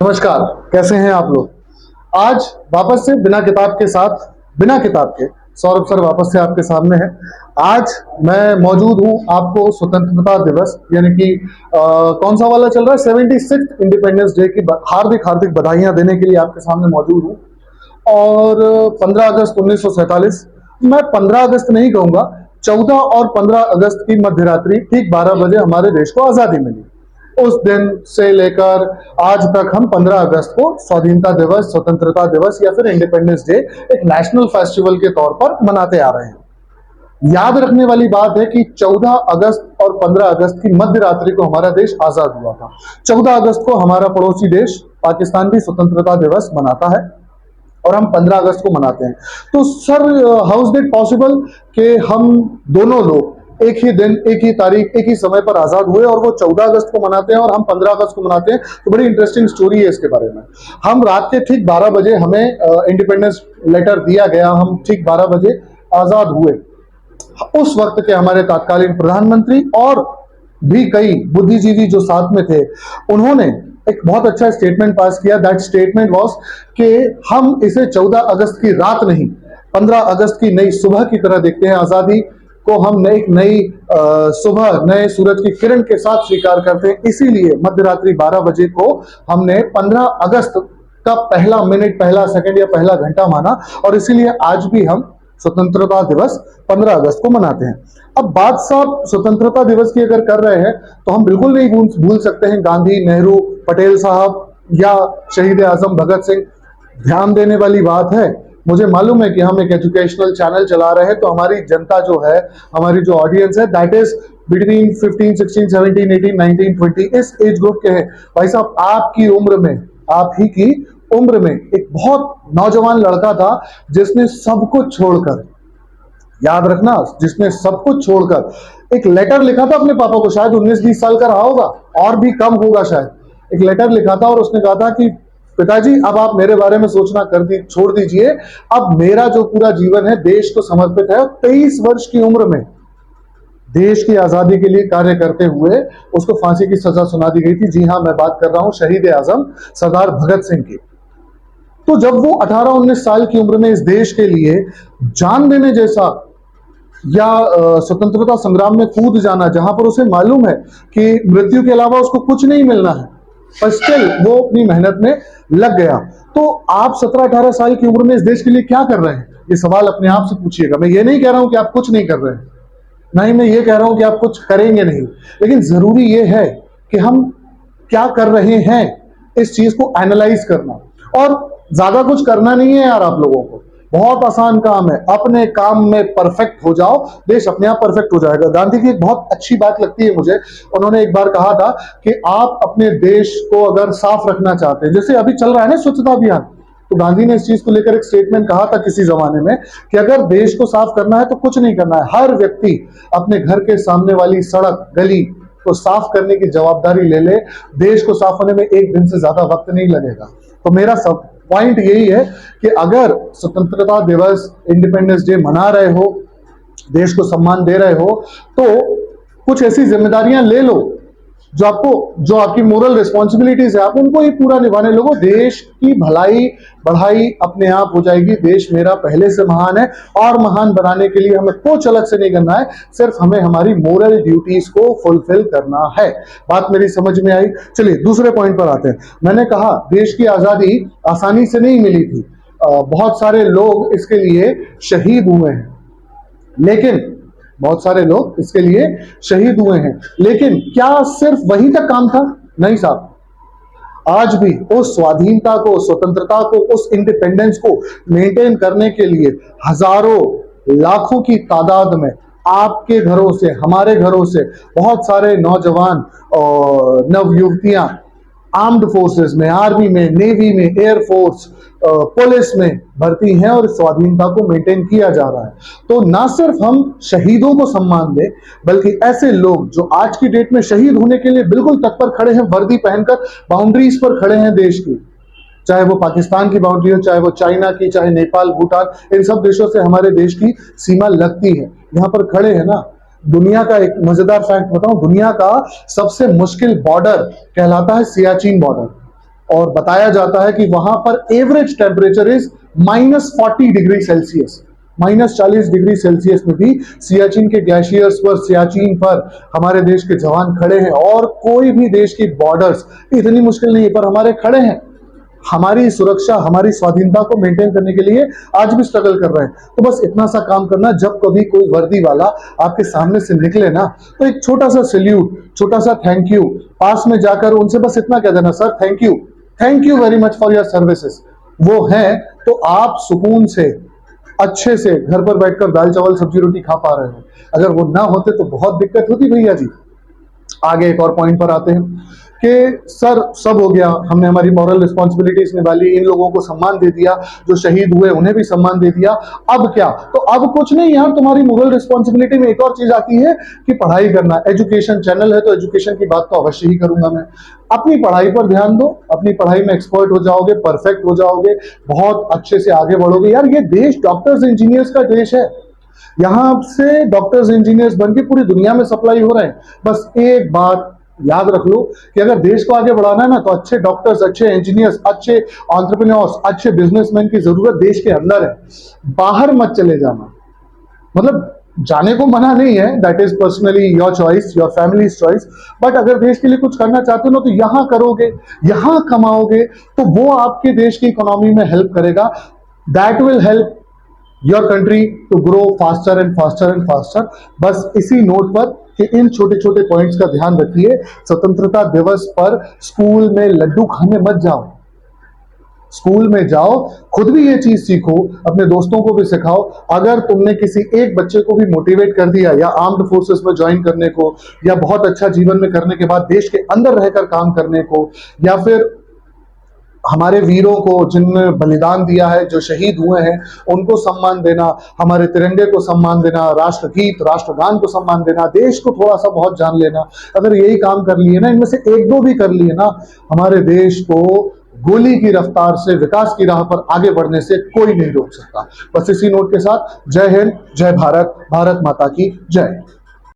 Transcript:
नमस्कार। कैसे हैं आप लोग? आज वापस से बिना किताब के सौरभ सर वापस से आपके सामने हैं। आज मैं मौजूद हूं आपको स्वतंत्रता दिवस यानी कि कौन सा वाला चल रहा है, 76 इंडिपेंडेंस डे की हार्दिक हार्दिक बधाइयां देने के लिए आपके सामने मौजूद हूं। और 15 अगस्त 1947, मैं 15 अगस्त नहीं कहूंगा, 14 और 15 अगस्त की मध्य रात्रि ठीक 12 बजे हमारे देश को आजादी मिली। उस दिन से लेकर आज तक हम 15 अगस्त को स्वाधीनता दिवस, स्वतंत्रता दिवस या फिर इंडिपेंडेंस डे एक नेशनल फेस्टिवल के तौर पर मनाते आ रहे हैं। याद रखने वाली बात है कि 14 अगस्त और 15 अगस्त की मध्य रात्रि को हमारा देश आजाद हुआ था। 14 अगस्त को हमारा पड़ोसी देश पाकिस्तान भी स्वतंत्रता दिवस मनाता है और हम 15 अगस्त को मनाते हैं। तो sir, how is it possible कि हम दोनों लोग एक ही दिन, एक ही तारीख, एक ही समय पर आजाद हुए और वो 14 अगस्त को मनाते हैं और हम 15 अगस्त को मनाते हैं? तो बड़ी इंटरेस्टिंग स्टोरी है इसके बारे में। हम रात के ठीक 12 बजे हमें इंडिपेंडेंस लेटर दिया गया, हम ठीक 12 बजे आजाद हुए। उस वक्त के हमारे तत्कालीन प्रधानमंत्री और भी कई बुद्धिजीवी जो साथ में थे, उन्होंने एक बहुत अच्छा स्टेटमेंट पास किया। दैट स्टेटमेंट वाज कि हम इसे 14 अगस्त की रात नहीं, 15 अगस्त की नई सुबह की तरह देखते हैं। आजादी को हम एक नई सुबह, नए सूरज की किरण के साथ स्वीकार करते हैं। इसीलिए मध्य रात्रि 12 बजे को हमने 15 अगस्त का पहला मिनट, पहला सेकंड या पहला घंटा माना और इसीलिए आज भी हम स्वतंत्रता दिवस 15 अगस्त को मनाते हैं। अब बात साहब स्वतंत्रता दिवस की अगर कर रहे हैं तो हम बिल्कुल नहीं भूल सकते हैं गांधी, नेहरू, पटेल साहब या शहीद आजम भगत सिंह। ध्यान देने वाली बात है, मुझे मालूम है कि हम एक एजुकेशनल चैनल चला रहे हैं, तो हमारी जनता जो है, हमारी जो ऑडियंस है, दैट इज बिटवीन 15, 16, 17, 18, 19, 20, इस एज ग्रुप के हैं। भाई साहब, आपकी उम्र में, आप ही की उम्र में एक बहुत नौजवान लड़का था जिसने सब कुछ छोड़कर, याद रखना, जिसने सब कुछ छोड़कर एक लेटर लिखा था अपने पापा को। शायद 19-20 साल का रहा होगा और भी कम होगा शायद। एक लेटर लिखा था और उसने कहा था कि पिताजी, अब आप मेरे बारे में सोचना छोड़ दीजिए। अब मेरा जो पूरा जीवन है देश को समर्पित है। 23 वर्ष की उम्र में देश की आजादी के लिए कार्य करते हुए उसको फांसी की सजा सुना दी गई थी। जी हां, मैं बात कर रहा हूं शहीद आजम सरदार भगत सिंह की। तो जब वो 18-19 साल की उम्र में इस देश के लिए जान देने जैसा या स्वतंत्रता संग्राम में कूद जाना, जहां पर उसे मालूम है कि मृत्यु के अलावा उसको कुछ नहीं मिलना है, पर स्टिल वो अपनी मेहनत में लग गया। तो आप 17-18 साल की उम्र में इस देश के लिए क्या कर रहे हैं, ये सवाल अपने आप से पूछिएगा। मैं ये नहीं कह रहा हूं कि आप कुछ नहीं कर रहे हैं, नहीं मैं ये कह रहा हूं कि आप कुछ करेंगे नहीं, लेकिन जरूरी ये है कि हम क्या कर रहे हैं, इस चीज को एनालाइज करना। और ज्यादा कुछ करना नहीं है यार, आप लोगों को बहुत आसान काम है, अपने काम में परफेक्ट हो जाओ, देश अपने आप परफेक्ट हो जाएगा। गांधी की एक बहुत अच्छी बात लगती है मुझे, उन्होंने एक बार कहा था कि आप अपने देश को अगर साफ रखना चाहते हैं, जैसे अभी चल रहा है ना स्वच्छता अभियान, तो गांधी ने इस चीज को लेकर एक स्टेटमेंट कहा था किसी जमाने में कि अगर देश को साफ करना है तो कुछ नहीं करना है, हर व्यक्ति अपने घर के सामने वाली सड़क, गली को साफ करने की जवाबदारी ले ले, देश को साफ होने में एक दिन से ज्यादा वक्त नहीं लगेगा। तो मेरा सब पॉइंट यही है कि अगर स्वतंत्रता दिवस, इंडिपेंडेंस डे मना रहे हो, देश को सम्मान दे रहे हो, तो कुछ ऐसी जिम्मेदारियां ले लो जो आपकी मोरल रिस्पॉन्सिबिलिटीज है, आप उनको ही पूरा निभाने लगो। देश की भलाई बढ़ाई अपने आप हो जाएगी। देश मेरा पहले से महान है और महान बनाने के लिए हमें कुछ अलग से नहीं करना है, सिर्फ हमें हमारी मोरल ड्यूटीज को फुलफिल करना है। बात मेरी समझ में आई? चलिए दूसरे पॉइंट पर आते हैं। मैंने कहा देश की आजादी आसानी से नहीं मिली थी, बहुत सारे लोग इसके लिए शहीद हुए हैं, लेकिन बहुत सारे लोग इसके लिए शहीद हुए हैं, लेकिन क्या सिर्फ वहीं तक काम था? नहीं साहब, आज भी उस स्वाधीनता को, स्वतंत्रता को, उस इंडिपेंडेंस को मेंटेन करने के लिए हजारों, लाखों की तादाद में आपके घरों से, हमारे घरों से बहुत सारे नौजवान और नव युवतियां आर्म्ड फोर्सेस में, आर्मी में, नेवी में, एयरफोर्स, पुलिस में भर्ती हैं और स्वाधीनता को मेंटेन किया जा रहा है। तो ना सिर्फ हम शहीदों को सम्मान दें, बल्कि ऐसे लोग जो आज की डेट में शहीद होने के लिए बिल्कुल तत्पर खड़े हैं, वर्दी पहनकर बाउंड्रीज पर खड़े हैं देश की, चाहे वो पाकिस्तान की बाउंड्री हो, चाहे वो चाइना की, चाहे नेपाल, भूटान, इन सब देशों से हमारे देश की सीमा लगती है, यहां पर खड़े हैं ना। दुनिया का एक मजेदार फैक्ट बताऊं, दुनिया का सबसे मुश्किल बॉर्डर कहलाता है सियाचिन बॉर्डर। और बताया जाता है कि वहां पर average temperature is -40 degree Celsius, -40 degree Celsius में भी सियाचिन के ग्लेशियर्स पर, सियाचिन पर हमारे देश के जवान खड़े हैं। और कोई भी देश की बॉर्डर्स इतनी मुश्किल नहीं है, पर हमारे खड़े हैं, हमारी सुरक्षा, हमारी स्वाधीनता को मेंटेन करने के लिए आज भी स्ट्रगल कर रहे हैं। तो बस इतना सा काम करना, जब कभी कोई वर्दी वाला आपके सामने से निकले ना, तो एक छोटा सा सैल्यूट, छोटा सा थैंक यू, पास में जाकर उनसे बस इतना कह देना, sir thank you very much for your services. वो है तो आप सुकून से, अच्छे से घर पर बैठकर दाल चावल सब्जी रोटी खा पा रहे हो। अगर वो ना होते तो बहुत दिक्कत होती भैया जी। आगे एक और पॉइंट पर आते हैं कि सर सब हो गया, हमने हमारी मॉरल रिस्पॉन्सिबिलिटीज निभाली, इन लोगों को सम्मान दे दिया, जो शहीद हुए उन्हें भी सम्मान दे दिया, अब क्या? तो अब कुछ नहीं यार, तुम्हारी मॉरल रिस्पॉन्सिबिलिटी में एक और चीज आती है कि पढ़ाई करना। एजुकेशन चैनल है तो एजुकेशन की बात तो अवश्य ही करूंगा मैं। अपनी पढ़ाई पर ध्यान दो, अपनी पढ़ाई में एक्सपर्ट हो जाओगे, परफेक्ट हो जाओगे, बहुत अच्छे से आगे बढ़ोगे। यार ये देश डॉक्टर्स इंजीनियर्स का देश है, यहां से डॉक्टर्स इंजीनियर्स बनके पूरी दुनिया में सप्लाई हो रहे हैं। बस एक बात याद रख लो कि अगर देश को आगे बढ़ाना है ना, तो अच्छे डॉक्टर्स, अच्छे इंजीनियर्स, अच्छे एंटरप्रेन्योर्स, अच्छे बिजनेसमैन की जरूरत देश के अंदर है। बाहर मत चले जाना, मतलब जाने को मना नहीं है, that is personally your choice, your families choice, but अगर देश के लिए कुछ करना चाहते हो ना, तो यहां करोगे, यहां कमाओगे, तो वो आपके देश की इकोनॉमी में हेल्प करेगा। That will help your country to grow faster and faster and faster. बस इसी नोट पर कि इन छोटे छोटे पॉइंट्स का ध्यान रखिए। स्वतंत्रता दिवस पर स्कूल में लड्डू खाने मत जाओ, स्कूल में जाओ, खुद भी ये चीज सीखो, अपने दोस्तों को भी सिखाओ। अगर तुमने किसी एक बच्चे को भी मोटिवेट कर दिया, या आर्म्ड फोर्सेस में ज्वाइन करने को, या बहुत अच्छा जीवन में करने के बाद देश के अंदर रहकर काम करने को, या फिर हमारे वीरों को जिनने बलिदान दिया है, जो शहीद हुए हैं, उनको सम्मान देना, हमारे तिरंगे को सम्मान देना, राष्ट्रगीत राष्ट्रगान को सम्मान देना, देश को थोड़ा सा बहुत जान लेना, अगर यही काम कर लिए ना, इनमें से एक दो भी कर लिए ना, हमारे देश को गोली की रफ्तार से विकास की राह पर आगे बढ़ने से कोई नहीं रोक सकता। बस इसी नोट के साथ जय हिंद, जय भारत, भारत माता की जय।